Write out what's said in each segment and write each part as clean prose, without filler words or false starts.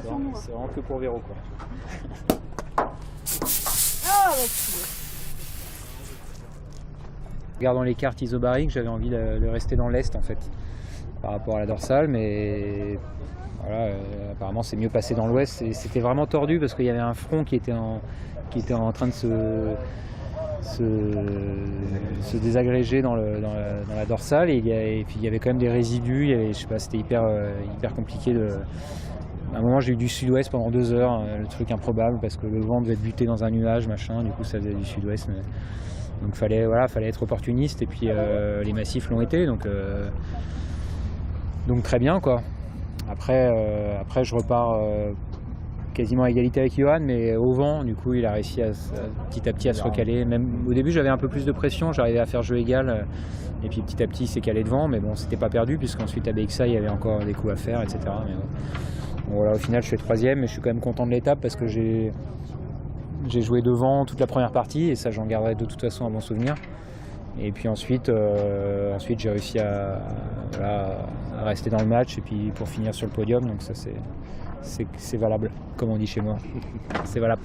C'est vraiment que pour Véro, quoi. Regardant les cartes isobariques, j'avais envie de rester dans l'est en fait, par rapport à la dorsale, mais voilà, apparemment c'est mieux passé dans l'ouest. C'était vraiment tordu parce qu'il y avait un front qui était en train de se désagréger dans la dorsale, et puis il y avait quand même des résidus. Je sais pas, c'était hyper compliqué À un moment, j'ai eu du sud-ouest pendant 2 heures, le truc improbable parce que le vent devait être buté dans un nuage, machin, du coup ça faisait du sud-ouest. Donc fallait être opportuniste, et puis les massifs l'ont été, donc très bien quoi. Après je repars quasiment à égalité avec Johan, mais au vent, du coup il a réussi petit à petit à se recaler. Même au début j'avais un peu plus de pression, j'arrivais à faire jeu égal, et puis petit à petit il s'est calé devant, mais bon, c'était pas perdu puisqu'ensuite à BXA il y avait encore des coups à faire, etc. Mais bon, voilà, au final je suis 3e, mais je suis quand même content de l'étape parce que j'ai joué devant toute la première partie, et ça j'en garderai de toute façon un bon souvenir. Et puis ensuite j'ai réussi à rester dans le match, et puis pour finir sur le podium, donc ça c'est valable, comme on dit chez moi. C'est valable.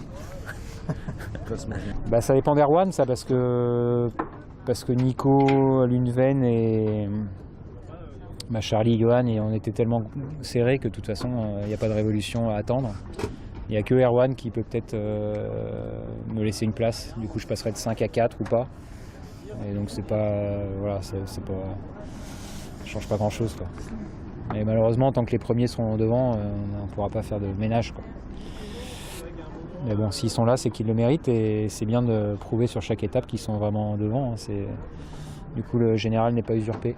Ça dépend d'Erwan, ça, parce que Nico, Lundven et Charlie, Johan, et on était tellement serrés que de toute façon il n'y a pas de révolution à attendre. Il n'y a que Erwan qui peut peut-être me laisser une place. Du coup, je passerai de 5 à 4 ou pas. Et donc, c'est pas. Voilà, ça change pas grand-chose, quoi. Mais malheureusement, tant que les premiers seront devant, on ne pourra pas faire de ménage, quoi. Mais bon, s'ils sont là, c'est qu'ils le méritent, et c'est bien de prouver sur chaque étape qu'ils sont vraiment devant. Du coup, le général n'est pas usurpé.